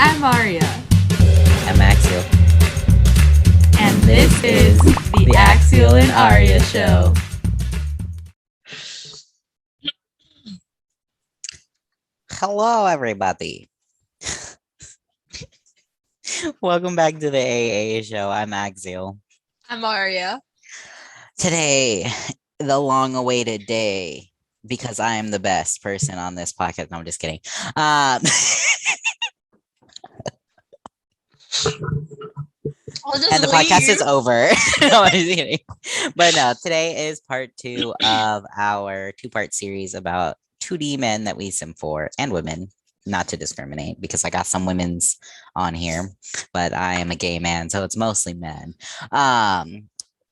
I'm Aria. I'm Axial. And this is the Axial and Aria Show. Hello, everybody. Welcome back to the AA Show. I'm Axial. I'm Aria. Today, the long-awaited day, because I am the best person on this podcast. No, I'm just kidding. And the podcast is over. No, I'm just kidding. But no, today is part 2 of our 2-part series about 2D men that we simp for, and women, not to discriminate, because I got some women's on here, but I am a gay man, so it's mostly men.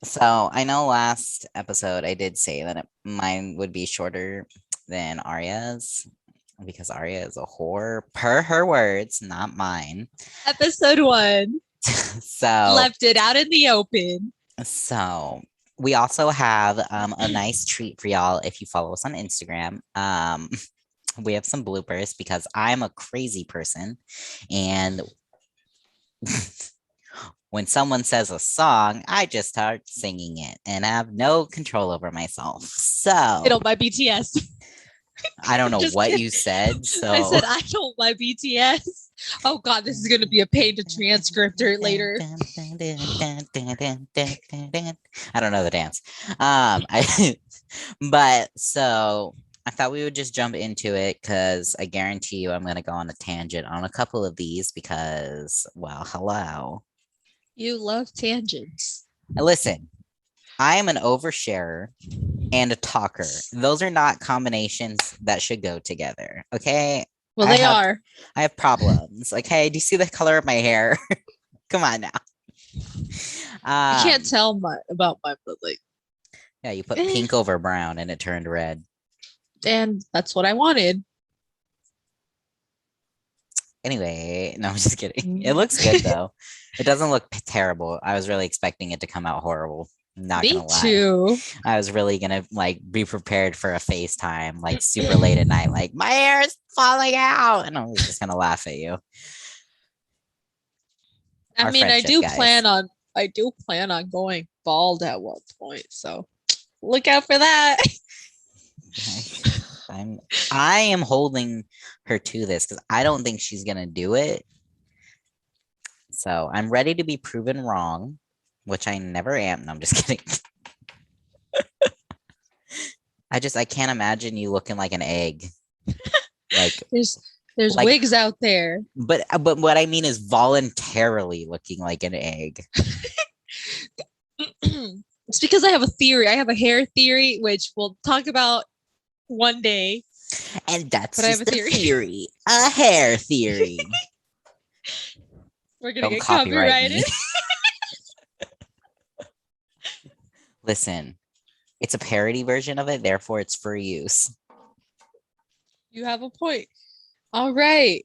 So I know last episode I did say that mine would be shorter than Arya's, because Aria is a whore, per her words, not mine. Episode 1. So left it out in the open. So we also have a nice treat for y'all if you follow us on Instagram. We have some bloopers because I'm a crazy person, and when someone says a song, I just start singing it and have no control over myself. So I don't buy BTS. I don't know Just what kidding. you said. So I said I don't buy BTS. Oh God, this is gonna be a pain to transcript it later. I don't know the dance. But so I thought we would just jump into it because I guarantee you I'm gonna go on a tangent on a couple of these because, well, hello. You love tangents. Listen, I am an oversharer and a talker. Those are not combinations that should go together. Okay. Well, they are. I have problems. Okay. Do you see the color of my hair? Come on now. I can't tell about my, but like. Yeah, you put pink over brown and it turned red. And that's what I wanted. Anyway, no, I'm just kidding. It looks good though. It doesn't look terrible. I was really expecting it to come out horrible. Not Me gonna lie. too. I was really gonna like be prepared for a FaceTime, like super late at night, like my hair is falling out, and I was just gonna laugh at you. I mean, I do plan on going bald at one point, so look out for that. I am holding her to this because I don't think she's gonna do it. So I'm ready to be proven wrong, which I never am. No, I'm just kidding. I can't imagine you looking like an egg. Like there's like, wigs out there. But what I mean is voluntarily looking like an egg. It's because I have a theory. I have a hair theory, which we'll talk about one day. And that's but just a theory. A hair theory. We're gonna get copyrighted. Listen, it's a parody version of it, therefore it's for use. You have a point. All right.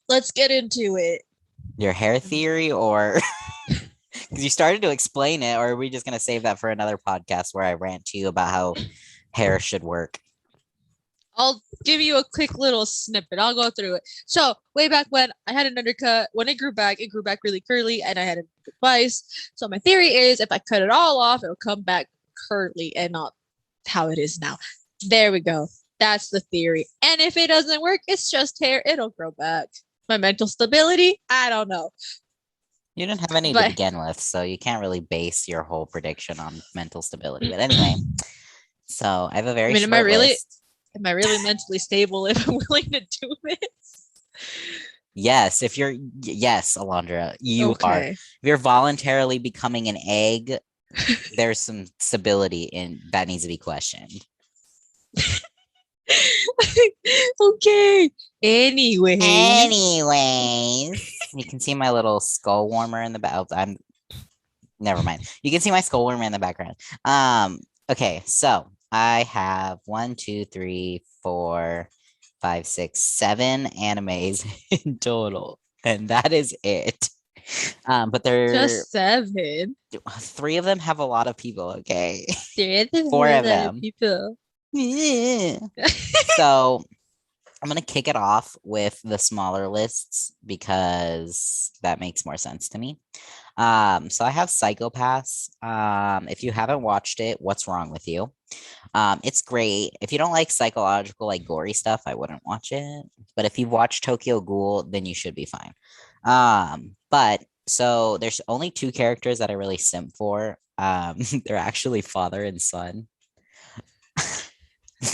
Let's get into it. Your hair theory, or because you started to explain it, or are we just gonna save that for another podcast where I rant to you about how hair should work? I'll give you a quick little snippet. I'll go through it. So way back when I had an undercut, when it grew back really curly, and I had a advice. So my theory is if I cut it all off, it'll come back curly and not how it is now. There we go. That's the theory. And if it doesn't work, it's just hair. It'll grow back. My mental stability, I don't know. You didn't have any to begin with, so you can't really base your whole prediction on mental stability. But anyway, so I have a very short list. Am I really mentally stable if I'm willing to do this? Yes, yes, Alondra, you are. If you're voluntarily becoming an egg, there's some stability in that needs to be questioned. Okay. Anyways, you can see my little skull warmer in the back. Never mind. You can see my skull warmer in the background. Okay, so I have 1, 2, 3, 4, 5, 6, 7 animes in total, and that is it. But they're just 7. 3 of them have a lot of people. Okay, 4 of them. People. Yeah. So I'm gonna kick it off with the smaller lists because that makes more sense to me. So I have Psychopaths. If you haven't watched it, what's wrong with you? It's great. If you don't like psychological, like gory stuff, I wouldn't watch it. But if you've watched Tokyo Ghoul, then you should be fine. But so there's only two characters that I really simp for. They're actually father and son.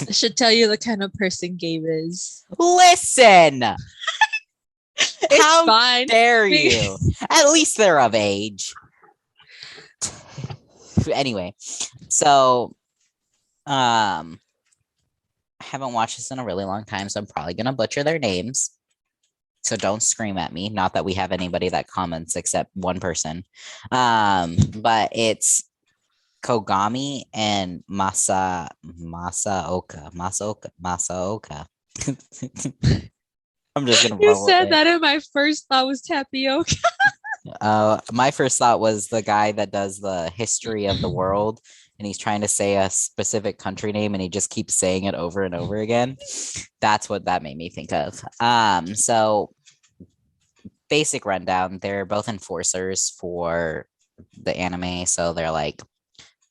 I should tell you the kind of person Gabe is. Listen, It's how fine. dare you? At least they're of age. Anyway, so I haven't watched this in a really long time, so I'm probably gonna butcher their names. So don't scream at me. Not that we have anybody that comments except one person. But it's Kogami and Masaoka. I'm just gonna You roll with said it. that, and my first thought was tapioca. My first thought was the guy that does the history of the world, and he's trying to say a specific country name, and he just keeps saying it over and over again. That's what that made me think of. So basic rundown: they're both enforcers for the anime, so they're like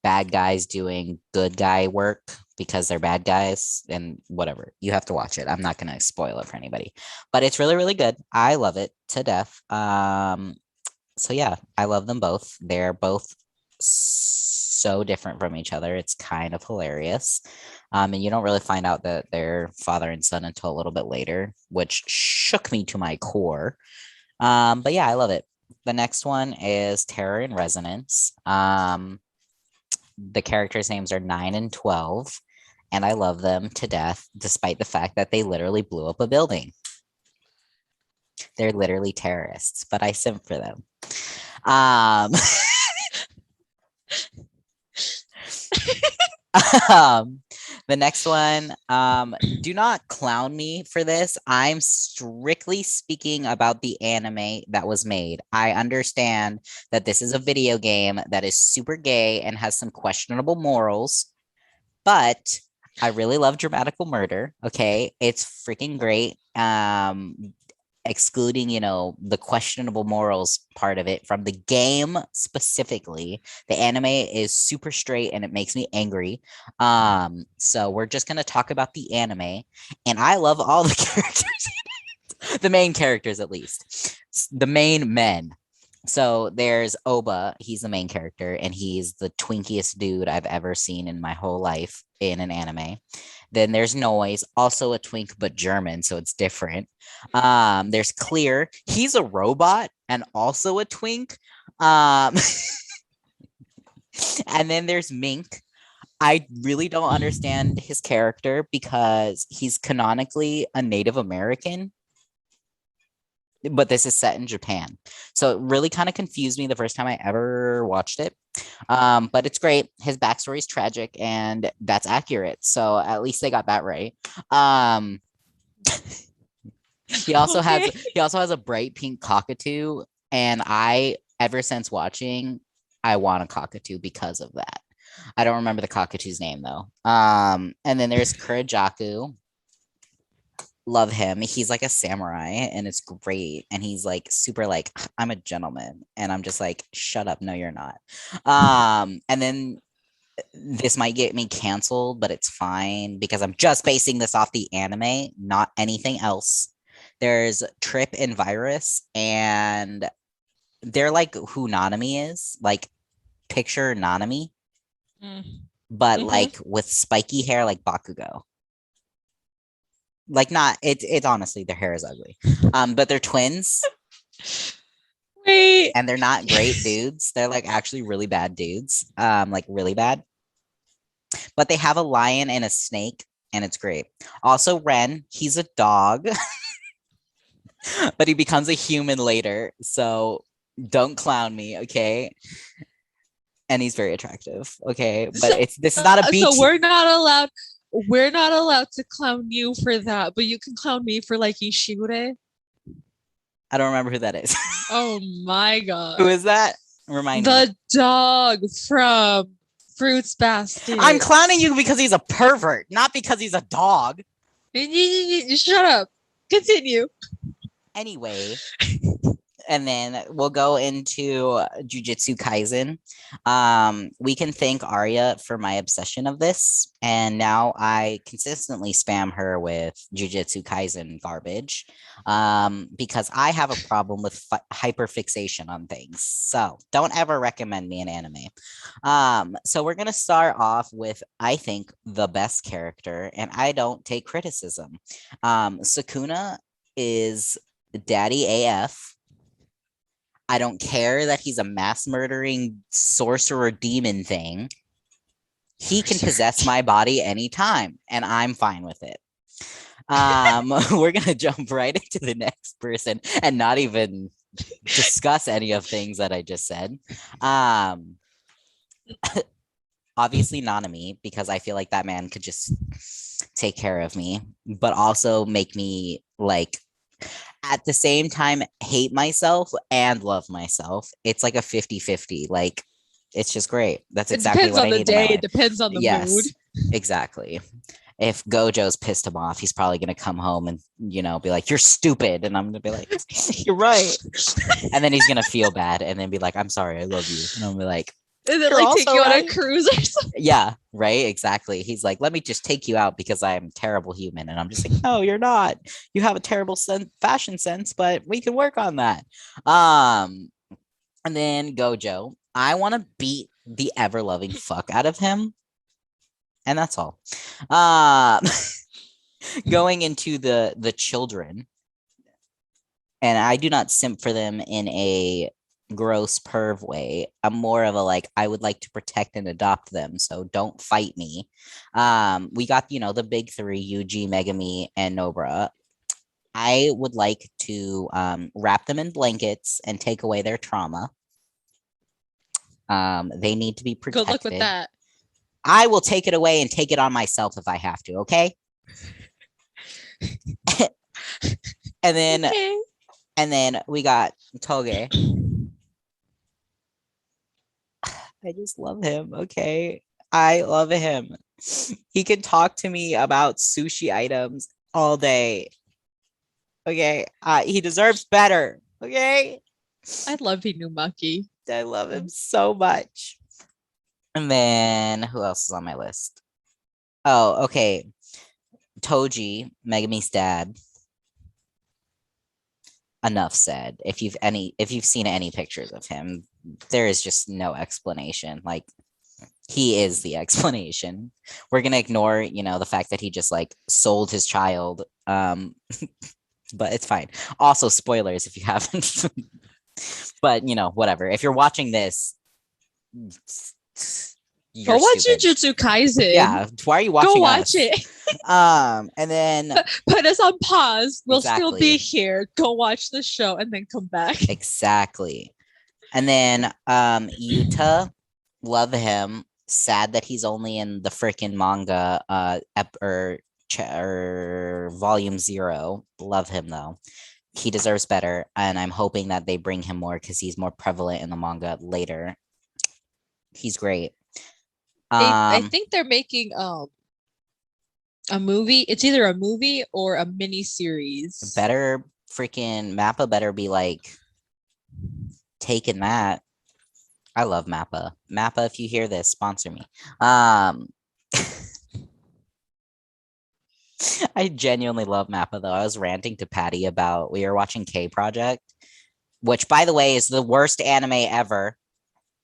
bad guys doing good guy work because they're bad guys and whatever. You have to watch it. I'm not gonna spoil it for anybody, but it's really, really good. I love it to death. So yeah, I love them both. They're both so different from each other. It's kind of hilarious. And you don't really find out that they're father and son until a little bit later, which shook me to my core. But yeah, I love it. The next one is Terror in Resonance. The characters' names are 9 and 12, and I love them to death, despite the fact that they literally blew up a building. They're literally terrorists, but I simp for them. The next one, do not clown me for this. I'm strictly speaking about the anime that was made. I understand that this is a video game that is super gay and has some questionable morals, but I really love Dramatical Murder. Okay, it's freaking great. Excluding, the questionable morals part of it from the game specifically, the anime is super straight and it makes me angry. So we're just gonna talk about the anime, and I love all the characters, the main characters at least, the main men. So there's Oba, he's the main character, and he's the twinkiest dude I've ever seen in my whole life in an anime. Then there's Noise, also a twink, but German, so it's different. There's Clear, he's a robot and also a twink. And then there's Mink. I really don't understand his character because he's canonically a Native American, but this is set in Japan. So it really kind of confused me the first time I ever watched it. But it's great. His backstory is tragic, and that's accurate. So at least they got that right. He also has a bright pink cockatoo, and ever since watching, I want a cockatoo because of that. I don't remember the cockatoo's name though. And then there's Kurajaku. Love him. He's like a samurai and it's great. And he's like super like, I'm a gentleman. And I'm just like, shut up. No, you're not. And then this might get me canceled, but it's fine because I'm just basing this off the anime, not anything else. There's Trip and Virus, and they're like who Nanami is, like picture Nanami, but like with spiky hair like Bakugo. Like not it's honestly their hair is ugly. But they're twins. Wait. And they're not great dudes. They're like actually really bad dudes. Like really bad. But they have a lion and a snake, and it's great. Also, Ren, he's a dog. But he becomes a human later. So don't clown me, okay? And he's very attractive, okay? But this is not a beach. So we're not allowed to clown you for that, but you can clown me for liking Shigure. I don't remember who that is. Oh my god. Who is that? Remind me. The dog from Fruits Basket. I'm clowning you because he's a pervert, not because he's a dog. Shut up. Continue. Anyway, and then we'll go into Jujutsu Kaisen. We can thank Arya for my obsession of this, and now I consistently spam her with Jujutsu Kaisen garbage, because I have a problem with hyperfixation on things. So don't ever recommend me an anime. So we're gonna start off with, I think, the best character, and I don't take criticism. Sukuna is Daddy AF. I don't care that he's a mass murdering sorcerer demon thing. He can possess my body anytime, and I'm fine with it. We're gonna jump right into the next person and not even discuss any of things that I just said. Obviously Nanami, because I feel like that man could just take care of me, but also make me like at the same time hate myself and love myself. It's like a 50-50. Like it's just great. That's exactly what I need in my life. It depends on the mood. Exactly. If Gojo's pissed him off, he's probably gonna come home and be like, "You're stupid," and I'm gonna be like, "You're right," and then he's gonna feel bad and then be like, "I'm sorry, I love you," and I'm gonna be like, and then like take you on a cruise or something. Yeah, right. Exactly. He's like, let me just take you out because I'm a terrible human. And I'm just like, no, you're not. You have a terrible fashion sense, but we can work on that. And then Gojo, I want to beat the ever loving fuck out of him. And that's all. Going into the children. And I do not simp for them in a gross perv way. I'm more of a like, I would like to protect and adopt them, so don't fight me. We got the big three, Yuji, Megami, and Nobara. I would like to wrap them in blankets and take away their trauma. They need to be protected. Good luck with that. I will take it away and take it on myself if I have to, okay? And then we got Toge. I just love him, okay? I love him. He can talk to me about sushi items all day. Okay? He deserves better, okay? I love Inumaki. I love him so much. And then, who else is on my list? Oh, okay. Toji, Megami's dad. Enough said. If you've seen any pictures of him, there is just no explanation. Like, he is the explanation. We're gonna ignore the fact that he just like sold his child, but it's fine. Also, spoilers if you haven't. But whatever, if you're watching this, go watch Jujutsu Kaisen. Yeah, why are you watching? Go watch it. And then put us on pause. We'll still be here. Go watch the show and then come back. Exactly. And then Yuta, love him. Sad that he's only in the freaking manga or volume 0. Love him though. He deserves better, and I'm hoping that they bring him more because he's more prevalent in the manga later. He's great. I think they're making a movie. It's either a movie or a mini series. Better freaking Mappa better be like taking that. I love Mappa. Mappa, if you hear this, sponsor me. I genuinely love Mappa though. I was ranting to Patty about we were watching K Project, which by the way is the worst anime ever.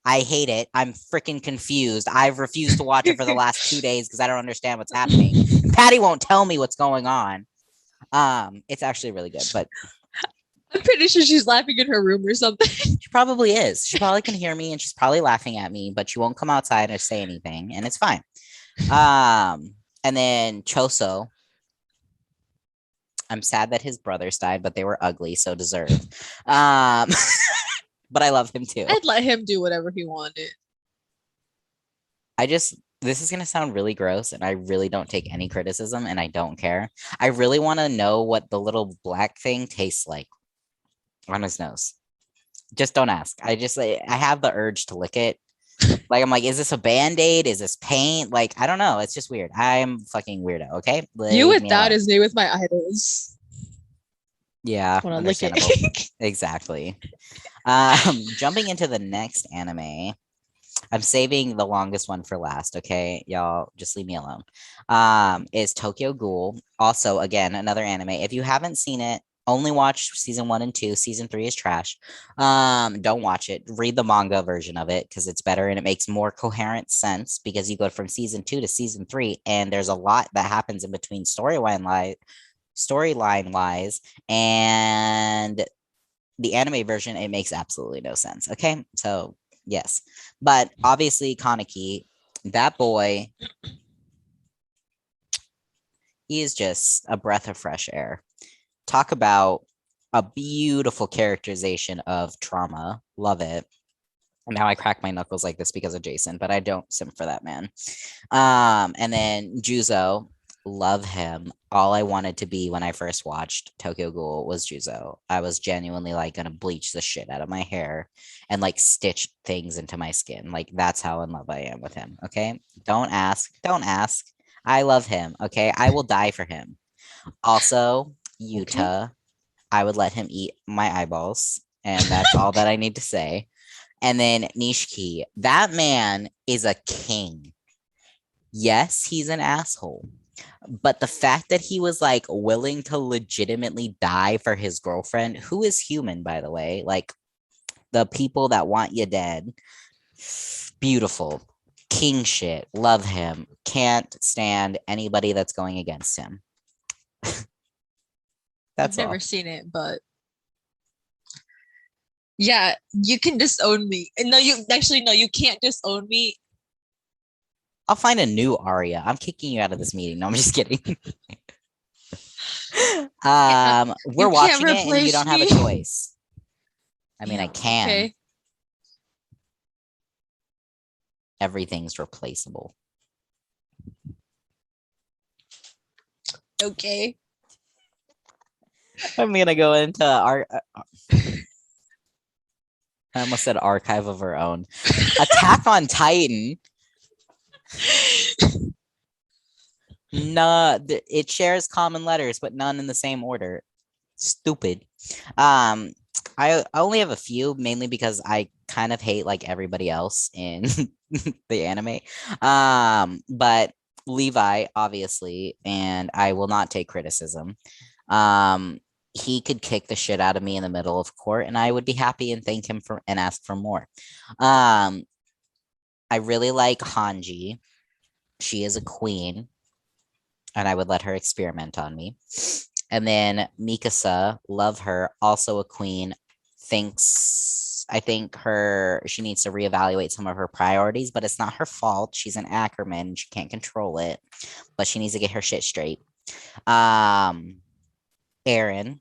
I hate it. I'm freaking confused. I've refused to watch it for the last 2 days because I don't understand what's happening. Patty won't tell me what's going on. It's actually really good, but I'm pretty sure she's laughing in her room or something. She probably is. She probably can hear me and she's probably laughing at me, but she won't come outside or say anything, and it's fine. And then Choso. I'm sad that his brothers died, but they were ugly, so deserved. But I love him too. I'd let him do whatever he wanted. This is going to sound really gross, and I really don't take any criticism, and I don't care. I really want to know what the little black thing tastes like on his nose. Just don't ask. I have the urge to lick it, Like, I'm like, is this a band-aid? Is this paint? Like, I don't know. It's just weird. I'm fucking weirdo, okay? You Leave with me that alone. is me with my idols. Yeah, Wanna lick it. understandable. Exactly. Jumping into the next anime. I'm saving the longest one for last, okay? Y'all just leave me alone. Is Tokyo Ghoul. Also, again, another anime. If you haven't seen it, only watch season 1 and 2. Season 3 is trash. Don't watch it. Read the manga version of it because it's better and it makes more coherent sense because you go from season 2 to season 3 and there's a lot that happens in between storyline wise, and the anime version, it makes absolutely no sense. Okay, so yes, but obviously Kaneki, that boy, he is just a breath of fresh air. Talk about a beautiful characterization of trauma. Love it. Now I crack my knuckles like this because of Jason, but I don't simp for that man. And then Juzo, love him. All I wanted to be when I first watched Tokyo Ghoul was Juzo. I was genuinely like gonna bleach the shit out of my hair and like stitch things into my skin. Like that's how in love I am with him. Okay. Don't ask. Don't ask. I love him. Okay. I will die for him. Also, Yuta, I would let him eat my eyeballs. And that's all that I need to say. And then Nishiki, that man is a king. Yes, he's an asshole. But the fact that he was like willing to legitimately die for his girlfriend, who is human, by the way, like the people that want you dead, beautiful. King shit. Love him. Can't stand anybody that's going against him. I've That's all. never seen it, but yeah, you can disown me. And no, you can't disown me. I'll find a new Aria. I'm kicking you out of this meeting. No, I'm just kidding. We're watching it and you don't have a choice. I mean, I can. Okay. Everything's replaceable. Okay. I'm gonna go into our. I almost said archive of our own. Attack on Titan. No, it shares common letters, but none in the same order. Stupid. I only have a few, mainly because I kind of hate like everybody else in the anime. But Levi, obviously, and I will not take criticism. He could kick the shit out of me in the middle of court, and I would be happy and thank him for and ask for more. I really like Hanji. She is a queen, and I would let her experiment on me. And then Mikasa, love her, also a queen. I think she needs to reevaluate some of her priorities, but it's not her fault. She's an Ackerman, she can't control it, but she needs to get her shit straight. Aaron,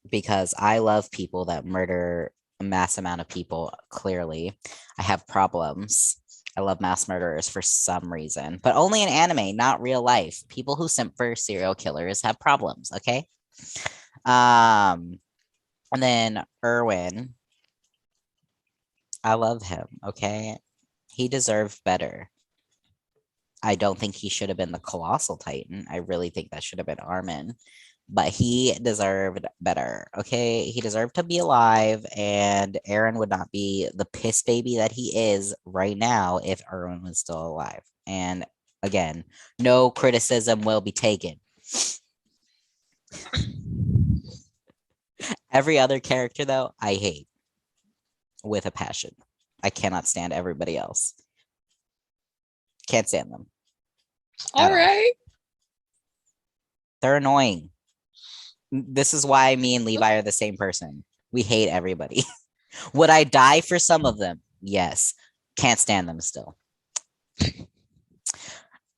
because I love people that murder a mass amount of people. Clearly, I have problems. I love mass murderers for some reason, but only in anime, not real life. People who simp for serial killers have problems, okay? And then Erwin, I love him, okay? He deserved better. I don't think he should have been the Colossal Titan. I really think that should have been Armin. But he deserved better, okay? He deserved to be alive, and Aaron would not be the piss baby that he is right now if Erwin was still alive. And again, no criticism will be taken. Every other character, though, I hate with a passion. I cannot stand everybody else. Can't stand them. All right. They're annoying. This is why me and Levi are the same person. We hate everybody. Would I die for some of them? Yes. Can't stand them still.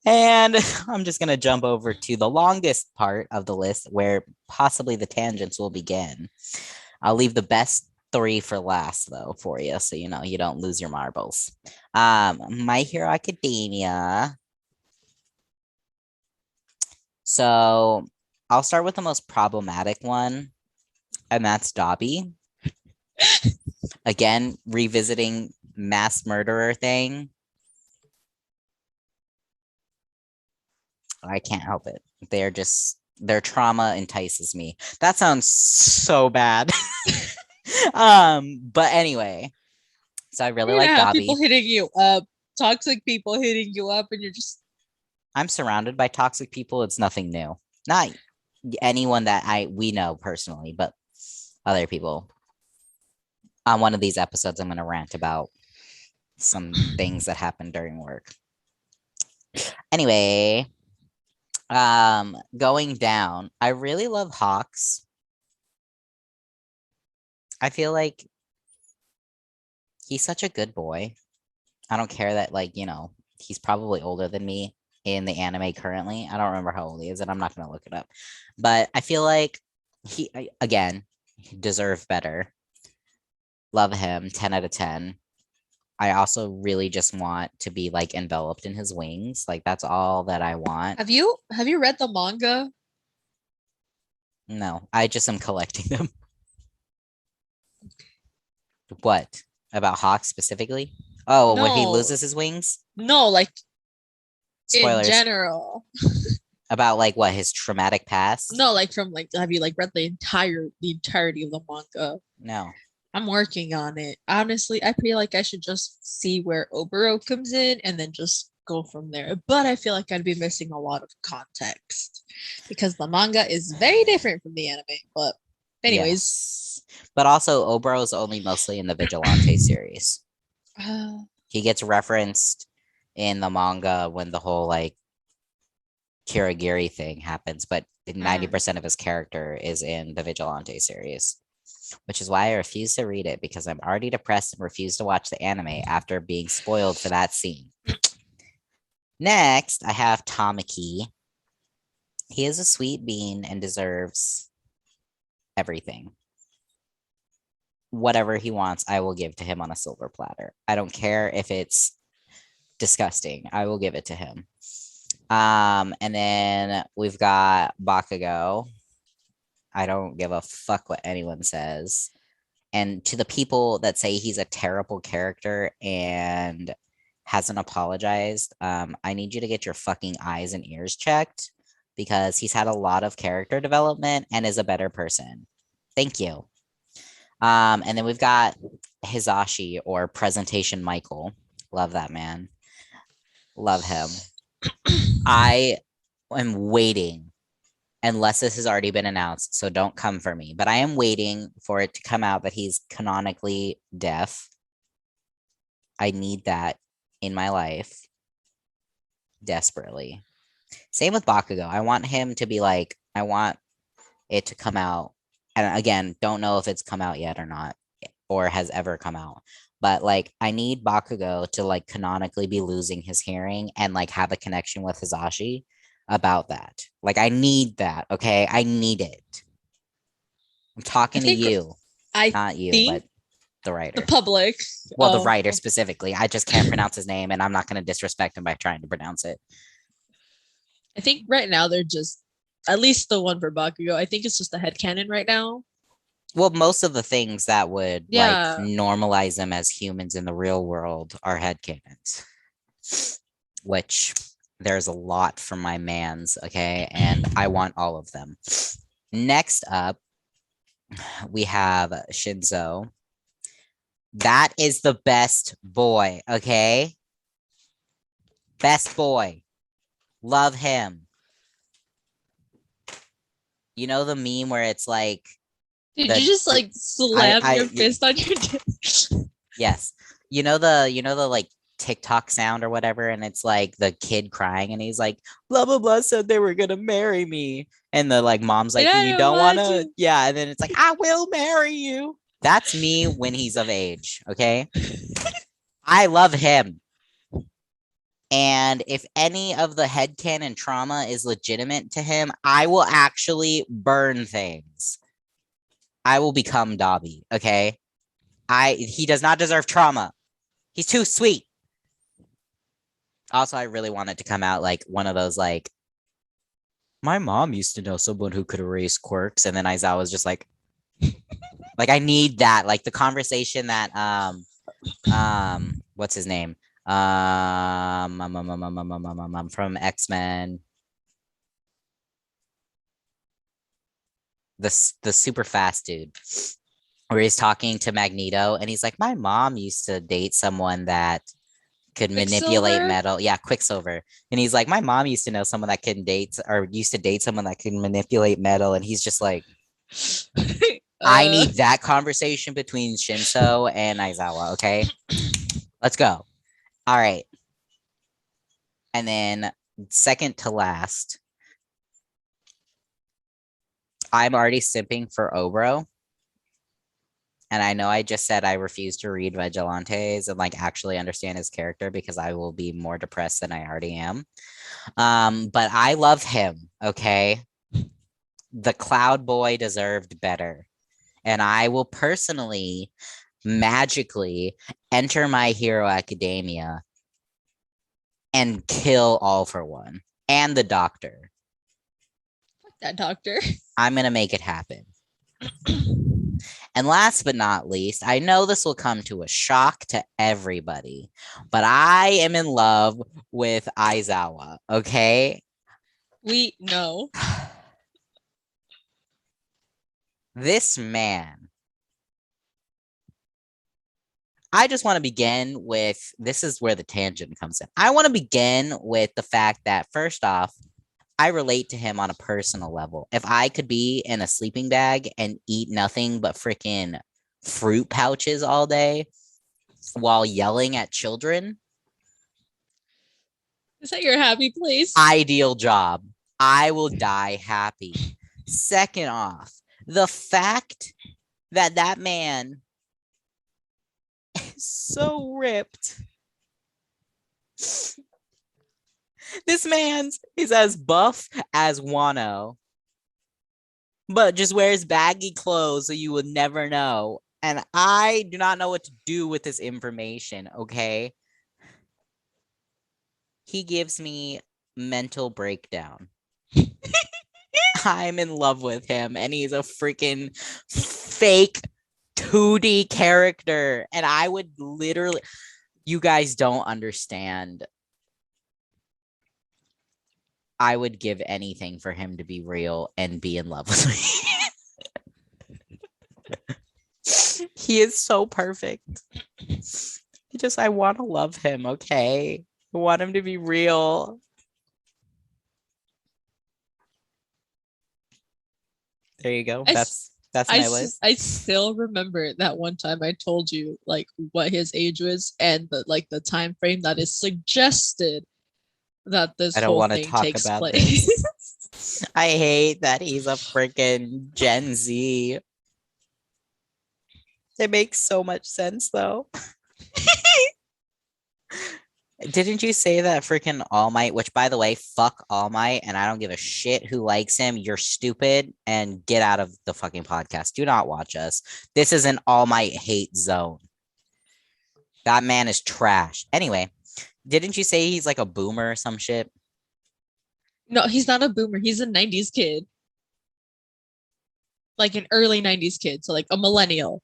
And I'm just going to jump over to the longest part of the list where possibly the tangents will begin. I'll leave the best 3 for last, though, for you, so you know you don't lose your marbles. My Hero Academia. So I'll start with the most problematic one, and that's Dobby. Again, revisiting mass murderer thing. I can't help it. Their trauma entices me. That sounds so bad. But anyway, so I really You're like gonna have Dobby. people hitting you up, toxic people hitting you up, and you're just I'm surrounded by toxic people. It's nothing new. Not anyone that we know personally, but other people. On one of these episodes, I'm gonna rant about some things that happened during work. Anyway, going down, I really love Hawks. I feel like he's such a good boy. I don't care that, like, he's probably older than me in the anime currently. I don't remember how old he is, and I'm not gonna look it up. But I feel like he deserve better. Love him, 10 out of 10. I also really just want to be like enveloped in his wings. Like that's all that I want. have you read the manga? No, I just am collecting them. What? About Hawk specifically? Oh, when he No. loses his wings? No, like Spoilers. in general. About like what, his traumatic past? No, like from like have you like read the entirety of the manga? No. I'm working on it. Honestly, I feel like I should just see where Obero comes in and then just go from there. But I feel like I'd be missing a lot of context because the manga is very different from the anime. But anyways, Yes. But also Obero is only mostly in the Vigilante series. He gets referenced in the manga when the whole like Kirigiri thing happens, but 90% of his character is in the Vigilante series. Which is why I refuse to read it because I'm already depressed and refuse to watch the anime after being spoiled for that scene. Next, I have Tamaki. He is a sweet bean and deserves everything. Whatever he wants, I will give to him on a silver platter. I don't care if it's disgusting. I will give it to him. And then we've got Bakugo. I don't give a fuck what anyone says. And to the people that say he's a terrible character and hasn't apologized, I need you to get your fucking eyes and ears checked because he's had a lot of character development and is a better person. Thank you. And then we've got Hizashi or Presentation Michael. Love that man. Love him. I am waiting, unless this has already been announced, so don't come for me. But I am waiting for it to come out that he's canonically deaf. I need that in my life desperately. Same with Bakugo. I want him to be like, I want it to come out. And again, don't know if it's come out yet or not, or has ever come out. But like, I need Bakugo to like canonically be losing his hearing and like have a connection with Hizashi about that. Like, I need that. Okay, I need it. I'm talking to you, not you, but the writer. The public. Well, the writer specifically. I just can't pronounce his name, and I'm not going to disrespect him by trying to pronounce it. I think right now they're just, at least the one for Bakugo, I think it's just a headcanon right now. Well, most of the things that would like normalize them as humans in the real world are headcanons, which there's a lot from my mans, okay? And I want all of them. Next up, we have Shinzo. That is the best boy, okay? Best boy. Love him. You know the meme where it's like, did you just like slam your fist on your dick? Yes. You know the like TikTok sound or whatever, and it's like the kid crying and he's like, blah blah blah said they were gonna marry me. And the like mom's like, you don't wanna, yeah, and then it's like, I will marry you. That's me when he's of age, okay? I love him. And if any of the headcanon trauma is legitimate to him, I will actually burn things. I will become Dobby, okay? He does not deserve trauma. He's too sweet. Also, I really want it to come out like one of those like, my mom used to know someone who could erase quirks, and then Aizawa was just like I need that, like the conversation that What's his name? From X-Men. The super fast dude. Where he's talking to Magneto and he's like, my mom used to date someone that could manipulate Quicksilver? metal. Yeah, Quicksilver. And he's like, my mom used to know someone that can date or used to date someone that can manipulate metal. And he's just like, I need that conversation between Shinso and Aizawa. Okay, let's go. All right. And then second to last, I'm already simping for Obro. And I know I just said I refuse to read Vigilantes and like actually understand his character because I will be more depressed than I already am. But I love him, okay? The Cloud Boy deserved better. And I will personally, magically enter My Hero Academia and kill All for One and the Doctor. Fuck that doctor. I'm going to make it happen. And last but not least, I know this will come to a shock to everybody, but I am in love with Aizawa, okay? We know. This man. I just want to begin with this is where the tangent comes in. I want to begin with the fact that, first off, I relate to him on a personal level. If I could be in a sleeping bag and eat nothing but freaking fruit pouches all day while yelling at children, Is that your happy place? ideal job. I will die happy. Second off, the fact that that man is so ripped. This man's is as buff as Wano, but just wears baggy clothes so you would never know. And I do not know what to do with this information, okay? He gives me mental breakdown. I'm in love with him, and he's a freaking fake 2D character. And I would literally, you guys don't understand. I would give anything for him to be real and be in love with me. He is so perfect. I want to love him, okay? I want him to be real. There you go. That's my list. I still remember that one time I told you like what his age was and the time frame that is suggested that this I don't whole want to thing talk takes about place. this. I hate that he's a freaking Gen Z. It makes so much sense though. Didn't you say that freaking All Might, which by the way, fuck All Might, and I don't give a shit who likes him. You're stupid and get out of the fucking podcast. Do not watch us. This is an All Might hate zone. That man is trash. Anyway, didn't you say he's like a boomer or some shit? No, he's not a boomer. He's a 90s kid. Like an early 90s kid. So like a millennial.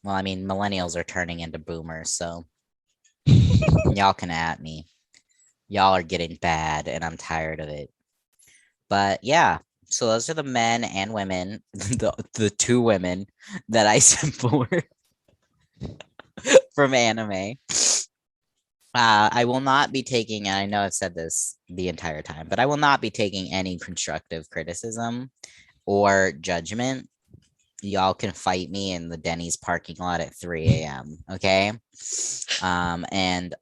Well, I mean, millennials are turning into boomers, so y'all can at me. Y'all are getting bad, and I'm tired of it. But yeah, so those are the men and women, the two women that I sent for from anime. I will not be taking, and I know I've said this the entire time, but I will not be taking any constructive criticism or judgment. Y'all can fight me in the Denny's parking lot at 3 a.m. Okay. And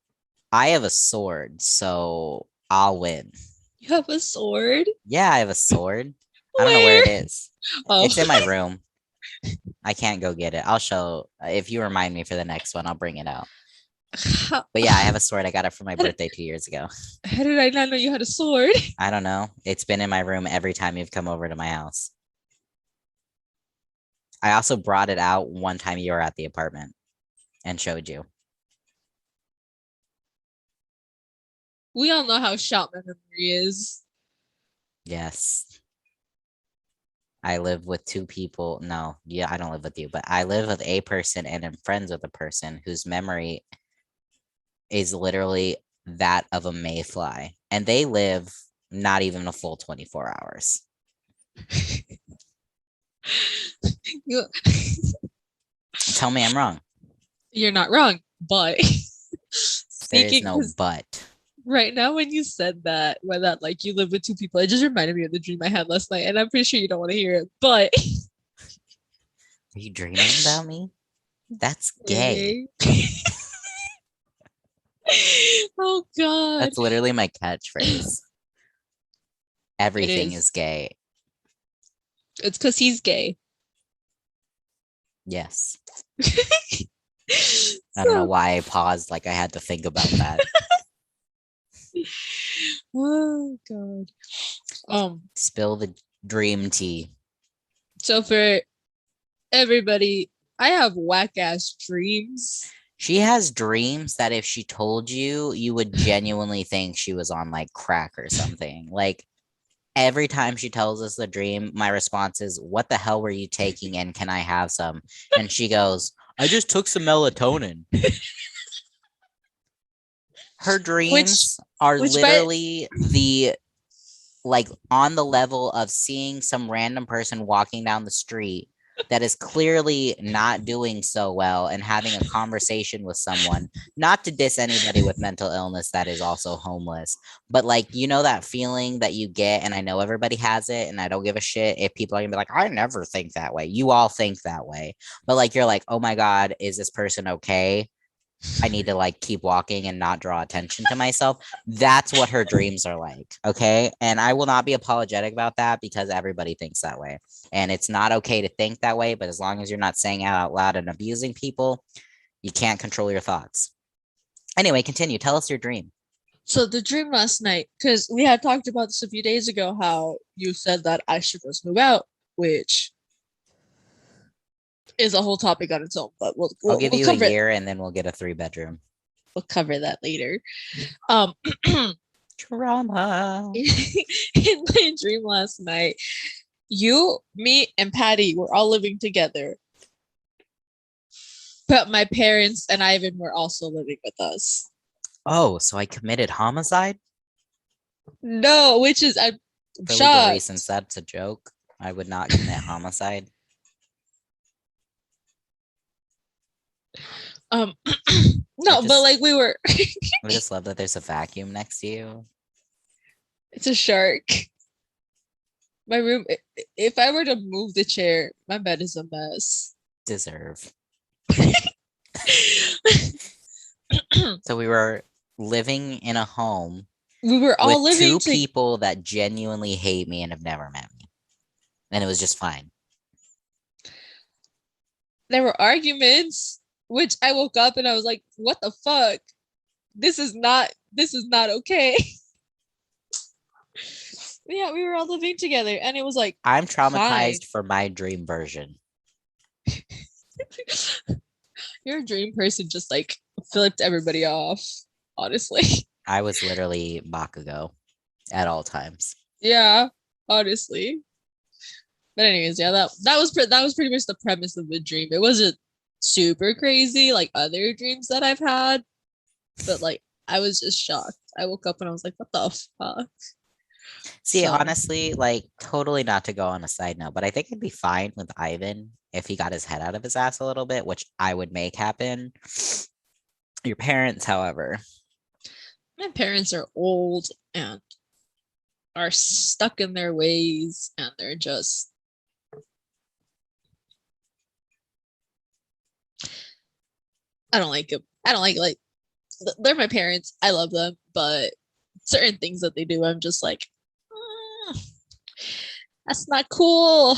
I have a sword, so I'll win. You have a sword? Yeah, I have a sword. I don't know where it is. Oh. It's in my room. I can't go get it. I'll show if you remind me for the next one, I'll bring it out. But yeah, I have a sword. I got it for my birthday 2 years ago. How did I not know you had a sword? I don't know. It's been in my room every time you've come over to my house. I also brought it out one time you were at the apartment and showed you. We all know how short my memory is. Yes. I live with two people. No, yeah, I don't live with you, but I live with a person and am friends with a person whose memory is literally that of a mayfly. And they live not even a full 24 hours. You, Tell me I'm wrong. you're not wrong, but There is speaking no but. right now when you said that, when that like you live with two people, it just reminded me of the dream I had last night, and I'm pretty sure you don't want to hear it, but Are you dreaming about me? That's gay. Oh god. That's literally my catchphrase. Everything is gay. It's because he's gay. Yes. I don't know why I paused, like I had to think about that. Oh god. Spill the dream tea. So for everybody, I have whack ass dreams. She has dreams that if she told you, you would genuinely think she was on like crack or something. Like every time she tells us the dream, my response is, "What the hell were you taking and can I have some?" And she goes, "I just took some melatonin." Her dreams are literally the like on the level of seeing some random person walking down the street that is clearly not doing so well and having a conversation with someone, not to diss anybody with mental illness that is also homeless, but like, you know, that feeling that you get, and I know everybody has it, and I don't give a shit if people are gonna be like, I never think that way. You all think that way, but like, you're like, oh my God, is this person okay? I need to like keep walking and not draw attention to myself. That's what her dreams are like. Okay. And I will not be apologetic about that because everybody thinks that way. And it's not okay to think that way. But as long as you're not saying it out loud and abusing people, you can't control your thoughts. Anyway, continue. Tell us your dream. So the dream last night, because we had talked about this a few days ago, how you said that I should just move out, which is a whole topic on its own, but I'll give you a cover it. year and then we'll get a 3-bedroom. We'll cover that later. Drama. In my dream last night, you, me, and Patty were all living together. But my parents and Ivan were also living with us. Oh, so I committed homicide? No, which is I'm For legal shocked. reasons, that's a joke. I would not commit homicide. No, just- but like we were. I just love that there's a vacuum next to you. It's a shark. My room. If I were to move the chair, my bed is a mess. Deserve. So we were living in a home We were all with living two people that genuinely hate me and have never met me. And it was just fine. There were arguments, which I woke up and I was like, what the fuck? This is not okay. Yeah, we were all living together and it was like I'm traumatized for my dream version. Your dream person just like flipped everybody off, honestly. I was literally Bakugo at all times. Yeah, honestly. But anyways, yeah, that was pretty much the premise of the dream. It wasn't super crazy like other dreams that I've had, but like I was just shocked. I woke up and I was like, what the fuck? See, So- honestly, like totally not to go on a side note, but I think it'd be fine with Ivan if he got his head out of his ass a little bit, which I would make happen. Your parents, however, My parents are old and are stuck in their ways and they're just I don't like them. I don't like they're my parents. I love them, but certain things that they do, I'm just like, that's not cool.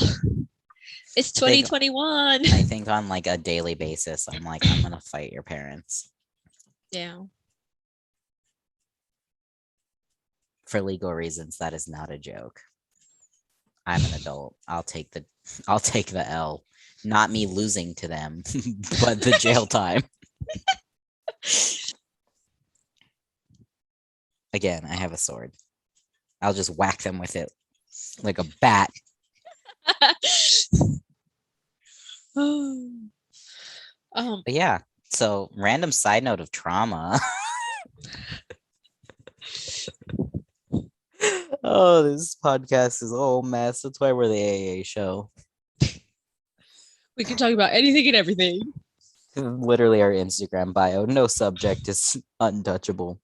It's 2021. I think on like a daily basis, I'm like, I'm gonna fight your parents. Yeah. For legal reasons, that is not a joke. I'm an adult. I'll take the L. Not me losing to them, but the jail time. Again, I have a sword. I'll just whack them with it like a bat. But yeah, so random side note of trauma. Oh, this podcast is all mess. That's why we're the AA show. We can talk about anything and everything. Literally our Instagram bio. No subject is untouchable.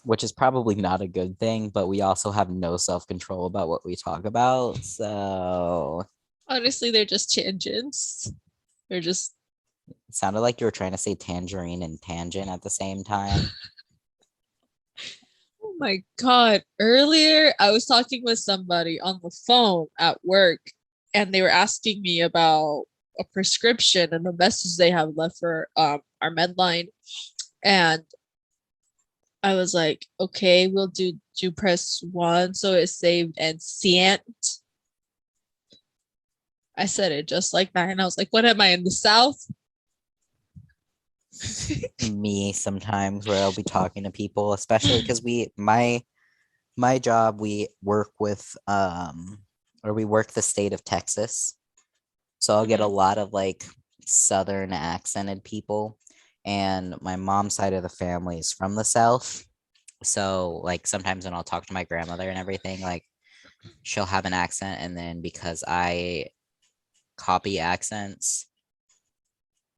Which is probably not a good thing, but we also have no self-control about what we talk about. So Honestly, they're just tangents. They're just it sounded like you were trying to say tangerine and tangent at the same time. oh my god. Earlier I was talking with somebody on the phone at work and they were asking me about a prescription and a message they have left for our Medline. And I was like, okay, we'll do press 1 so it's saved and scient. I said it just like that, and I was like, what am I in the South? Me sometimes where I'll be talking to people, especially because my job, we work with or we work the state of Texas. So I'll get a lot of like southern accented people. And my mom's side of the family is from the South. So like sometimes when I'll talk to my grandmother and everything, like she'll have an accent, and then because I copy accents,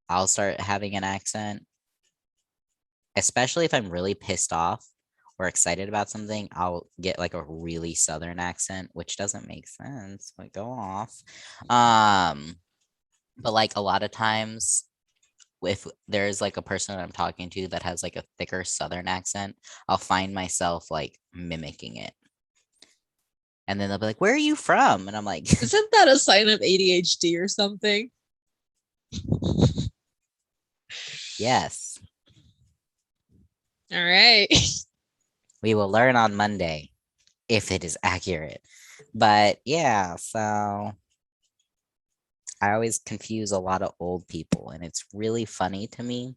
I'll start having an accent. Especially if I'm really pissed off or excited about something, I'll get like a really southern accent, which doesn't make sense. Like go off. But like a lot of times if there's like a person that I'm talking to that has like a thicker southern accent, I'll find myself like mimicking it. And then they'll be like, "Where are you from?" And I'm like, Isn't that a sign of ADHD or something? "Yes, All right. we will learn on Monday if it is accurate." But yeah, so I always confuse a lot of old people, and it's really funny to me,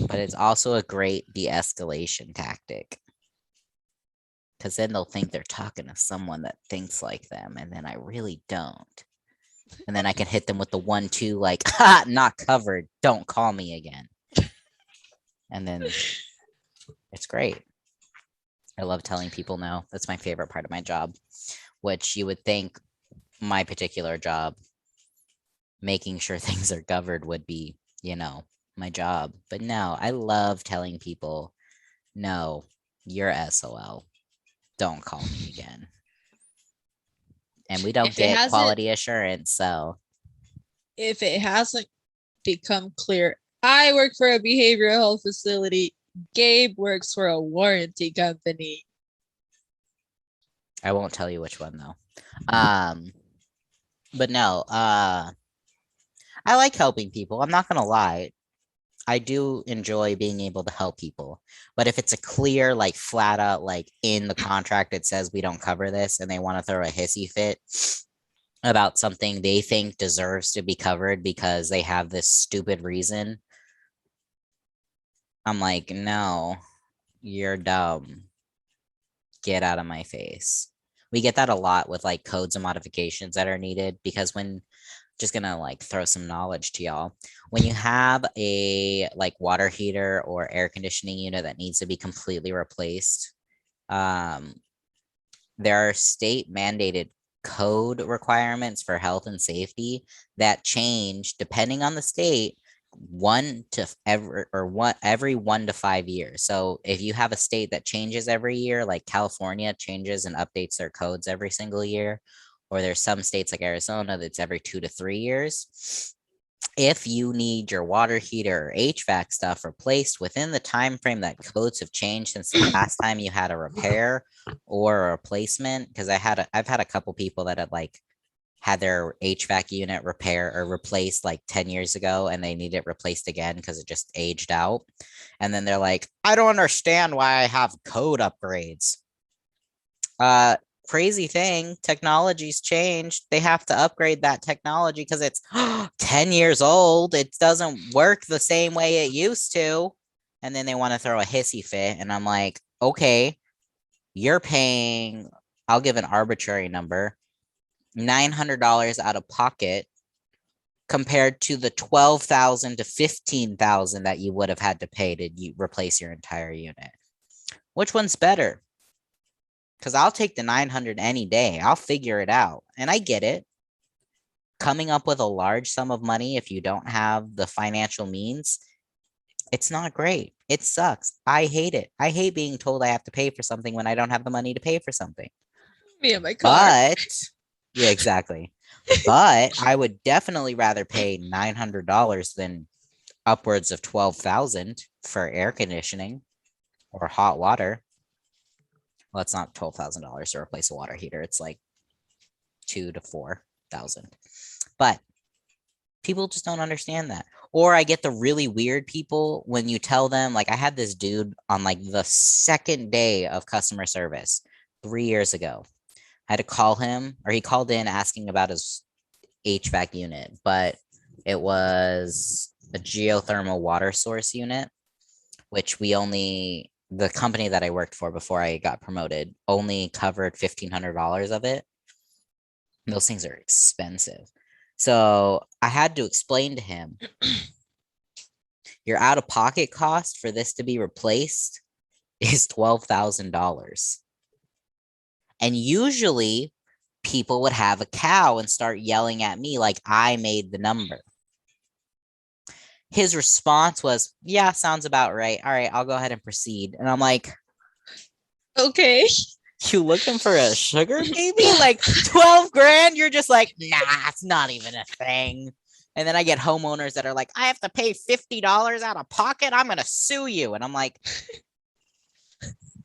but it's also a great de-escalation tactic. Because then they'll think they're talking to someone that thinks like them, and then I really don't. And then I can hit them with the 1-2, like, ha, not covered. Don't call me again. And then it's great. I love telling people no. That's my favorite part of my job, which you would think my particular job, making sure things are covered, would be, my job. But no, I love telling people, no, you're SOL. Don't call me again. And we don't get quality assurance, so. If it hasn't become clear, I work for a behavioral health facility. Gabe works for a warranty company. I won't tell you which one though. But no, I like helping people. I'm not gonna lie. I do enjoy being able to help people. But if it's a clear, like flat out, like in the contract, it says we don't cover this, and they want to throw a hissy fit about something they think deserves to be covered because they have this stupid reason, I'm like, no, you're dumb. Get out of my face. We get that a lot with like codes and modifications that are needed, because when, just gonna like throw some knowledge to y'all, when you have a like water heater or air conditioning unit that needs to be completely replaced, there are state mandated code requirements for health and safety that change depending on the state every 1 to 5 years. So if you have a state that changes every year, like California changes and updates their codes every single year, or there's some states like Arizona that's every 2 to 3 years. If you need your water heater or HVAC stuff replaced within the time frame that codes have changed since the last time you had a repair or a replacement, because I've had a couple people that had their HVAC unit repair or replaced like 10 years ago, and they need it replaced again because it just aged out. And then they're like, I don't understand why I have code upgrades. Crazy thing, technology's changed. They have to upgrade that technology because it's 10 years old. It doesn't work the same way it used to. And then they want to throw a hissy fit. And I'm like, okay, you're paying, I'll give an arbitrary number, $900 out of pocket compared to the $12,000 to $15,000 that you would have had to pay to replace your entire unit. Which one's better? Because I'll take the 900 any day. I'll figure it out. And I get it. Coming up with a large sum of money if you don't have the financial means, it's not great. It sucks. I hate it. I hate being told I have to pay for something when I don't have the money to pay for something. Me and my car. But, yeah, exactly. But I would definitely rather pay $900 than upwards of $12,000 for air conditioning or hot water. Well, it's not $12,000 to replace a water heater. It's like $2,000 to $4,000. But people just don't understand that. Or I get the really weird people when you tell them, like I had this dude on like the second day of customer service 3 years ago. I had to call him, or he called in asking about his HVAC unit, but it was a geothermal water source unit, which the company that I worked for before I got promoted only covered $1,500 of it. Those things are expensive. So I had to explain to him, your out-of-pocket cost for this to be replaced is $12,000. And usually people would have a cow and start yelling at me like I made the number. His response was, yeah, sounds about right. All right, I'll go ahead and proceed. And I'm like, okay. You looking for a sugar baby? Like 12 grand? You're just like, nah, it's not even a thing. And then I get homeowners that are like, I have to pay $50 out of pocket. I'm going to sue you. And I'm like,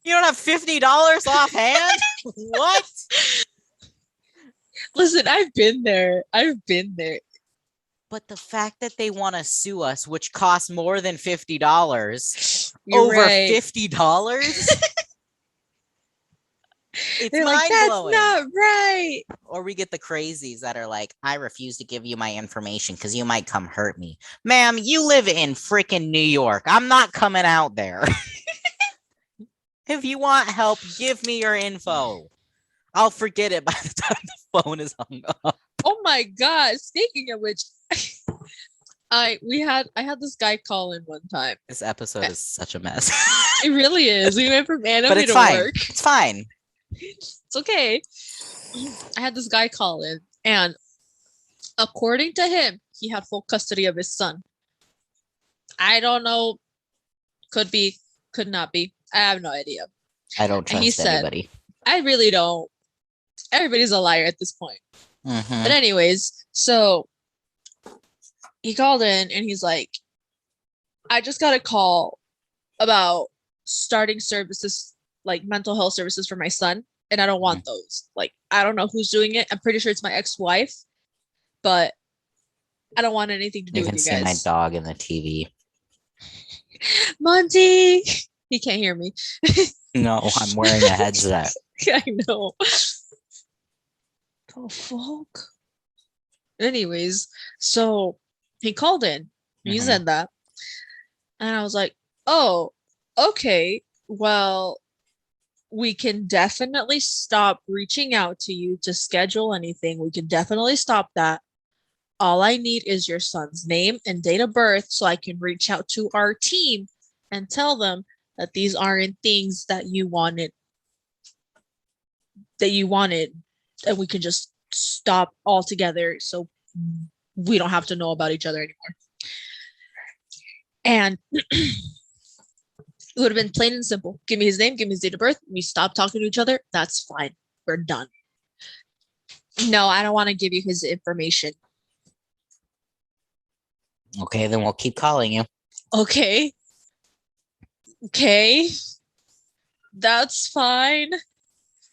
you don't have $50 offhand? What? Listen, I've been there. But the fact that they want to sue us, which costs more than $50, You're over right. $50, it's They're like, mind-blowing. that's not right. Or we get the crazies that are like, I refuse to give you my information because you might come hurt me. Ma'am, you live in freaking New York. I'm not coming out there. If you want help, give me your info. I'll forget it by the time the phone is hung up. Oh my god! Speaking of which, I had this guy call in one time. This episode is such a mess. It really is. We went from anime But it's to fine. work. It's fine. It's okay. I had this guy call in, and according to him, he had full custody of his son. I don't know. Could be, could not be. I have no idea. I don't trust anybody. I really don't. Everybody's a liar at this point. Mm-hmm. But anyways, so he called in and he's like, I just got a call about starting services, like mental health services for my son, and I don't want those. Like, I don't know who's doing it. I'm pretty sure it's my ex-wife, but I don't want anything to do with you guys. You can see my dog in the TV. Monty! He can't hear me. No, I'm wearing a headset. I know. The fuck? Anyways, so he called in. He said that. And I was like, oh, okay. Well, we can definitely stop reaching out to you to schedule anything. We can definitely stop that. All I need is your son's name and date of birth so I can reach out to our team and tell them that these aren't things that you wanted, and we can just stop altogether so we don't have to know about each other anymore. And it would have been plain and simple. Give me his name, give me his date of birth. We stop talking to each other. That's fine. We're done. No, I don't want to give you his information. Okay, then we'll keep calling you. Okay. That's fine.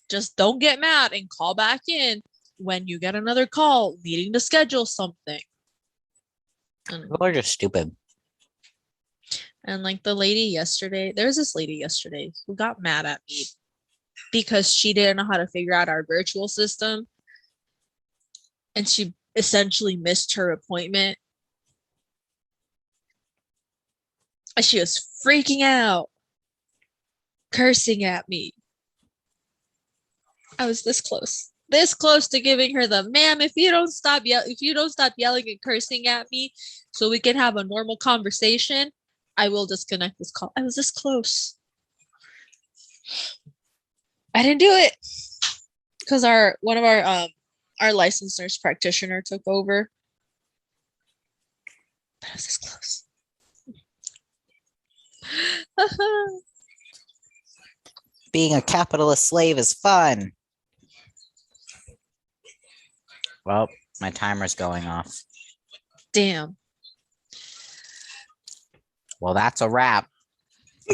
Just don't get mad and call back in when you get another call needing to schedule something. People are just stupid. And like there was this lady yesterday who got mad at me because she didn't know how to figure out our virtual system. And she essentially missed her appointment. And she was freaking out, cursing at me. I was this close. this close to giving her the ma'am. If you don't stop yelling and cursing at me, so we can have a normal conversation, I will disconnect this call. I was this close. I didn't do it because one of our licensed nurse practitioner took over. But I was this close. Being a capitalist slave is fun. Well, my timer's going off. Damn. Well, that's a wrap.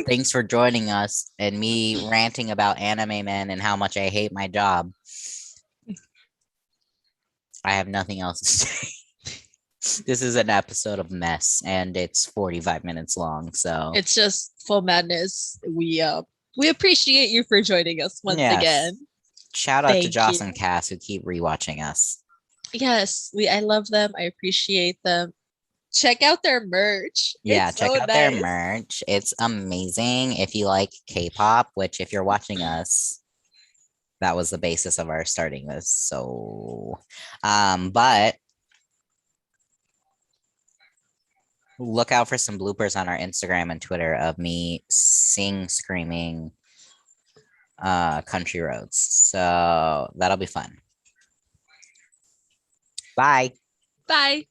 Thanks for joining us and me ranting about anime men and how much I hate my job. I have nothing else to say. This is an episode of mess and it's 45 minutes long, so It's just full madness. We appreciate you for joining us once Yes. again. Shout out to Thank Joss you. and Cass who keep rewatching us. Yes, I love them. I appreciate them. Check out their merch. Yeah, It's check so out their nice. merch. It's amazing. If you like K-pop, which if you're watching us, that was the basis of our starting this. So, but look out for some bloopers on our Instagram and Twitter of me screaming country roads. So that'll be fun. Bye. Bye.